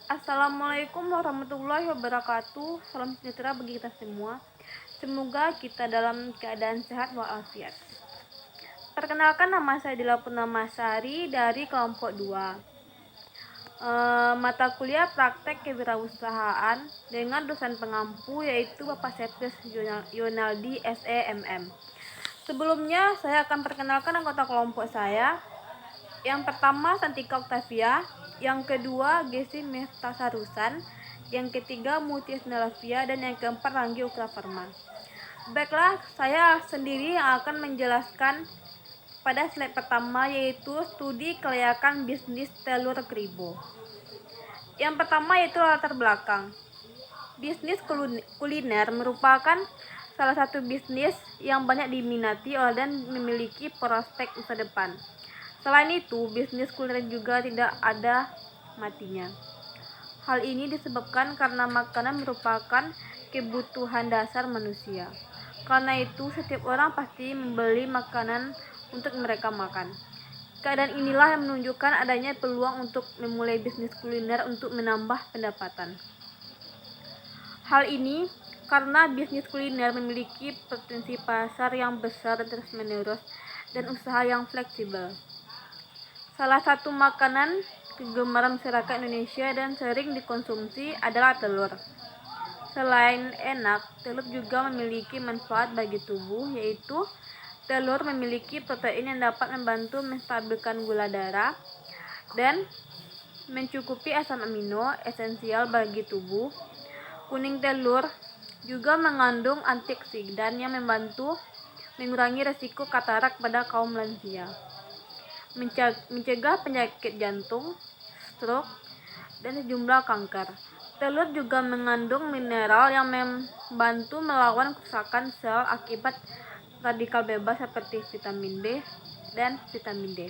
Assalamualaikum warahmatullahi wabarakatuh. Salam sejahtera bagi kita semua. Semoga kita dalam keadaan sehat walafiat. Perkenalkan, nama saya Dila Purnama Sari dari kelompok 2. Mata kuliah praktek kewirausahaan dengan dosen pengampu yaitu Bapak Septius Yonaldi SEMM. Sebelumnya saya akan perkenalkan anggota kelompok saya. Yang pertama Santika Octavia, yang kedua Gesi Mestasarusan, yang ketiga Muti Esnalavia, dan yang keempat Ranggi Ukrafarma. Baiklah, saya sendiri yang akan menjelaskan pada slide pertama, yaitu studi kelayakan bisnis telur kribo. Yang pertama yaitu latar belakang. Bisnis kuliner merupakan salah satu bisnis yang banyak diminati oleh dan memiliki prospek masa depan. Selain itu, bisnis kuliner juga tidak ada matinya. Hal ini disebabkan karena makanan merupakan kebutuhan dasar manusia. Karena itu, setiap orang pasti membeli makanan untuk mereka makan. Keadaan inilah yang menunjukkan adanya peluang untuk memulai bisnis kuliner untuk menambah pendapatan. Hal ini karena bisnis kuliner memiliki potensi pasar yang besar dan terus-menerus dan usaha yang fleksibel. Salah satu makanan kegemaran masyarakat Indonesia dan sering dikonsumsi adalah telur. Selain enak, telur juga memiliki manfaat bagi tubuh, yaitu telur memiliki protein yang dapat membantu menstabilkan gula darah dan mencukupi asam amino esensial bagi tubuh. Kuning telur juga mengandung antioksidan yang membantu mengurangi resiko katarak pada kaum lansia, mencegah penyakit jantung, stroke, dan sejumlah kanker. Telur juga mengandung mineral yang membantu melawan kerusakan sel akibat radikal bebas seperti vitamin B dan vitamin D.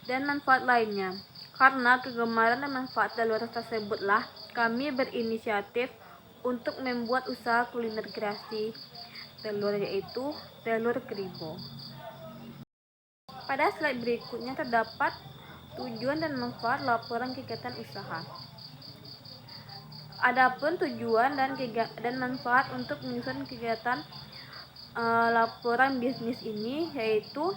Dan manfaat lainnya. Karena kegemaran dan manfaat telur tersebutlah kami berinisiatif untuk membuat usaha kuliner kreasi telur, yaitu telur kribo. Pada slide berikutnya terdapat tujuan dan manfaat laporan kegiatan usaha. Adapun tujuan dan manfaat untuk menyusun kegiatan laporan bisnis ini yaitu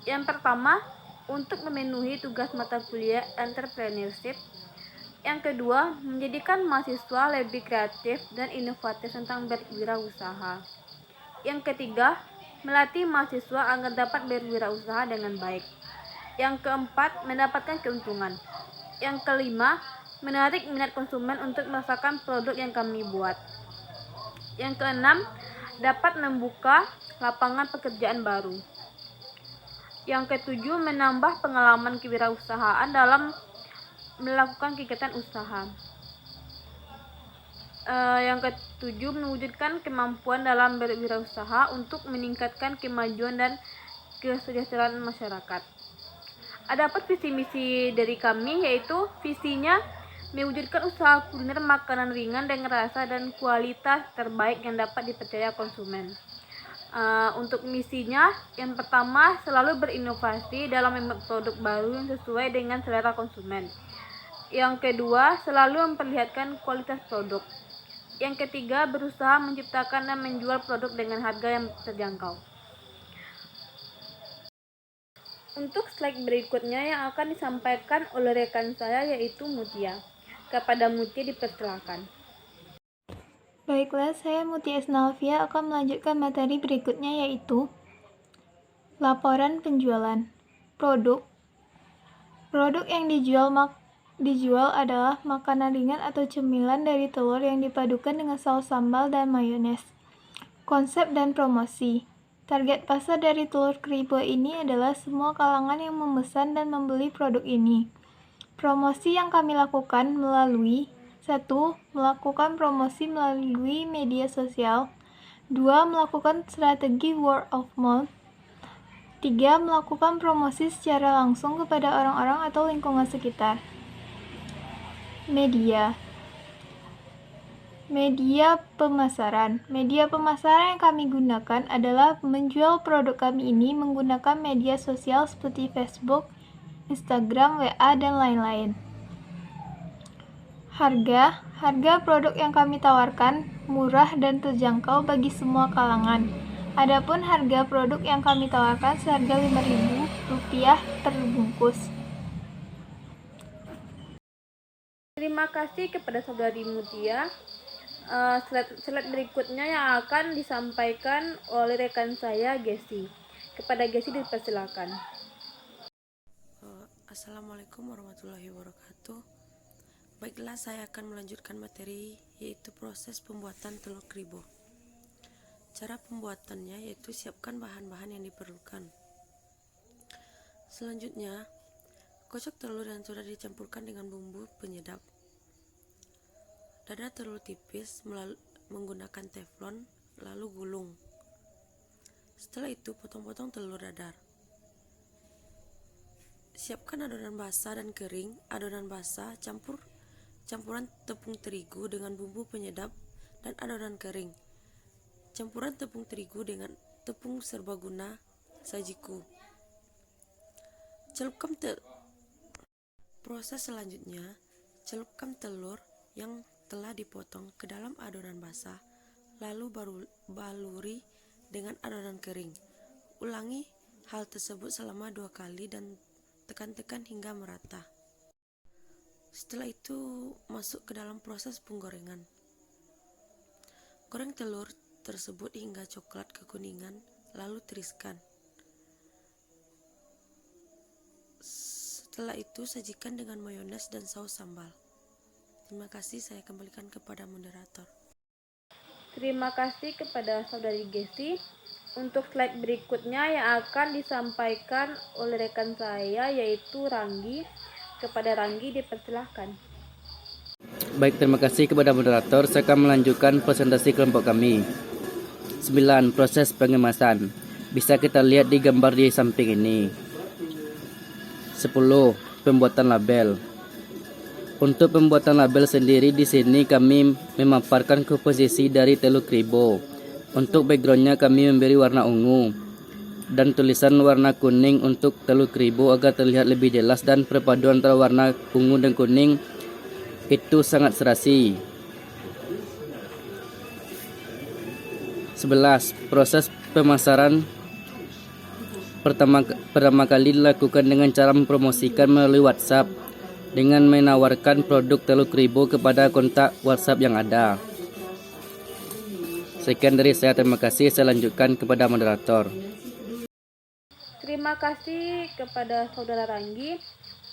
yang pertama, untuk memenuhi tugas mata kuliah entrepreneurship. Yang kedua, menjadikan mahasiswa lebih kreatif dan inovatif tentang berwirausaha. Yang ketiga, melatih mahasiswa agar dapat berwirausaha dengan baik. Yang keempat, mendapatkan keuntungan. Yang kelima, menarik minat konsumen untuk merasakan produk yang kami buat. Yang keenam, dapat membuka lapangan pekerjaan baru. Yang ketujuh, menambah pengalaman kewirausahaan dalam melakukan kegiatan usaha. Yang ketujuh, mewujudkan kemampuan dalam berwirausaha untuk meningkatkan kemajuan dan kesejahteraan masyarakat. Adapun visi misi dari kami yaitu visinya mewujudkan usaha kuliner makanan ringan dengan rasa dan kualitas terbaik yang dapat dipercaya konsumen. Untuk misinya, yang pertama, selalu berinovasi dalam membuat produk baru yang sesuai dengan selera konsumen. Yang kedua, selalu memperlihatkan kualitas produk. Yang ketiga, berusaha menciptakan dan menjual produk dengan harga yang terjangkau. Untuk slide berikutnya yang akan disampaikan oleh rekan saya yaitu Mutia. Kepada Mutia dipersilakan. Baiklah, saya Muti Esnalavia akan melanjutkan materi berikutnya yaitu laporan penjualan. Produk yang dijual adalah makanan ringan atau cemilan dari telur yang dipadukan dengan saus sambal dan mayones. Konsep dan promosi. Target pasar dari telur kribo ini adalah semua kalangan yang memesan dan membeli produk ini. Promosi yang kami lakukan melalui 1. Melakukan promosi melalui media sosial. 2. Melakukan strategi word of mouth. 3. Melakukan promosi secara langsung kepada orang-orang atau lingkungan sekitar. Media pemasaran. Media pemasaran yang kami gunakan adalah menjual produk kami ini menggunakan media sosial seperti Facebook, Instagram, WA, dan lain-lain. Harga produk yang kami tawarkan murah dan terjangkau bagi semua kalangan. Adapun harga produk yang kami tawarkan seharga Rp5.000 per bungkus. Terima kasih kepada saudari Mutia. Slide berikutnya yang akan disampaikan oleh rekan saya, Gesi. Kepada Gesi dipersilakan. Assalamualaikum warahmatullahi wabarakatuh. Baiklah, saya akan melanjutkan materi, yaitu proses pembuatan telur kribo. Cara pembuatannya yaitu siapkan bahan-bahan yang diperlukan. Selanjutnya, kocok telur yang sudah dicampurkan dengan bumbu penyedap. Dadar telur tipis menggunakan teflon, lalu gulung. Setelah itu, potong-potong telur dadar. Siapkan adonan basah dan kering. Adonan basah campuran tepung terigu dengan bumbu penyedap dan adonan kering. Campuran tepung terigu dengan tepung serbaguna sajiku. Proses selanjutnya, celupkan telur yang telah dipotong ke dalam adonan basah, lalu baluri dengan adonan kering. Ulangi hal tersebut selama 2 kali dan tekan-tekan hingga merata. Setelah itu, masuk ke dalam proses penggorengan. Goreng telur tersebut hingga coklat kekuningan, lalu tiriskan. Setelah itu, sajikan dengan mayones dan saus sambal. Terima kasih, saya kembalikan kepada moderator. Terima kasih kepada saudari Gesi. Untuk slide berikutnya yang akan disampaikan oleh rekan saya, yaitu Ranggi. Kepada Ranggi dipersilahkan. Baik, terima kasih kepada moderator. Saya akan melanjutkan presentasi kelompok kami. 9. Proses pengemasan. Bisa kita lihat di gambar di samping ini. 10. Pembuatan label. Untuk pembuatan label sendiri di sini kami memaparkan komposisi dari telur kribo. Untuk backgroundnya kami memberi warna ungu dan tulisan warna kuning untuk telur kribo agar terlihat lebih jelas, dan perpaduan antara warna ungu dan kuning itu sangat serasi. 11. Proses pemasaran pertama kali dilakukan dengan cara mempromosikan melalui WhatsApp dengan menawarkan produk telur kribo kepada kontak WhatsApp yang ada. Sekian dari saya, terima kasih. Saya lanjutkan kepada moderator. Terima kasih kepada saudara Ranggi.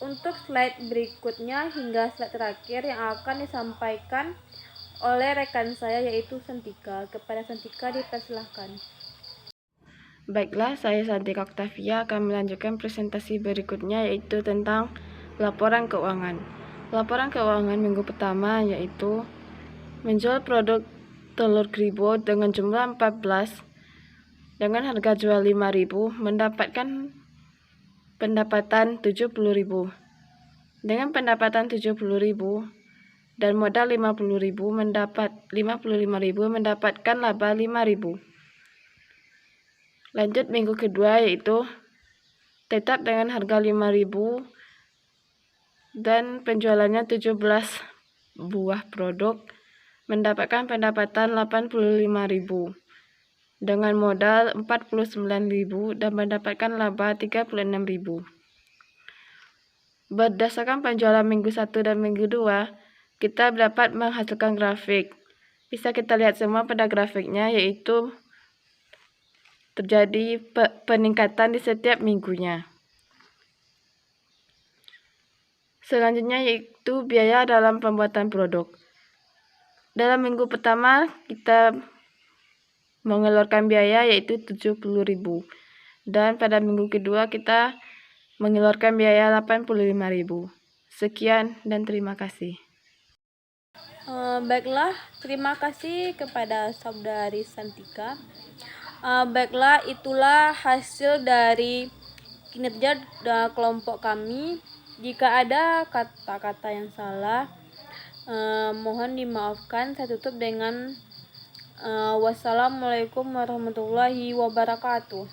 Untuk slide berikutnya hingga slide terakhir yang akan disampaikan oleh rekan saya, yaitu Santika. Kepada Santika dipersilahkan. Baiklah, saya Santika Octavia akan melanjutkan presentasi berikutnya, yaitu tentang laporan keuangan. Laporan keuangan minggu pertama yaitu menjual produk telur kribo dengan jumlah 14 dengan harga jual 5.000, mendapatkan pendapatan 70.000. Dengan pendapatan 70.000 dan modal 50.000 mendapat 55.000, mendapatkan laba 5.000. Lanjut minggu kedua yaitu tetap dengan harga 5.000 dan penjualannya 17 buah produk, mendapatkan pendapatan 85.000 dengan modal 49.000 dan mendapatkan laba 36.000. Berdasarkan penjualan minggu 1 dan minggu 2, kita dapat menghasilkan grafik. Bisa kita lihat semua pada grafiknya, yaitu terjadi peningkatan di setiap minggunya. Selanjutnya yaitu biaya dalam pembuatan produk. Dalam minggu pertama kita mengeluarkan biaya yaitu 70.000, dan pada minggu kedua kita mengeluarkan biaya 85.000. Sekian dan terima kasih. Baiklah, terima kasih kepada saudari Santika. Baiklah, itulah hasil dari kinerja kelompok kami. Jika ada kata-kata yang salah, mohon dimaafkan. Saya tutup dengan wassalamualaikum warahmatullahi wabarakatuh.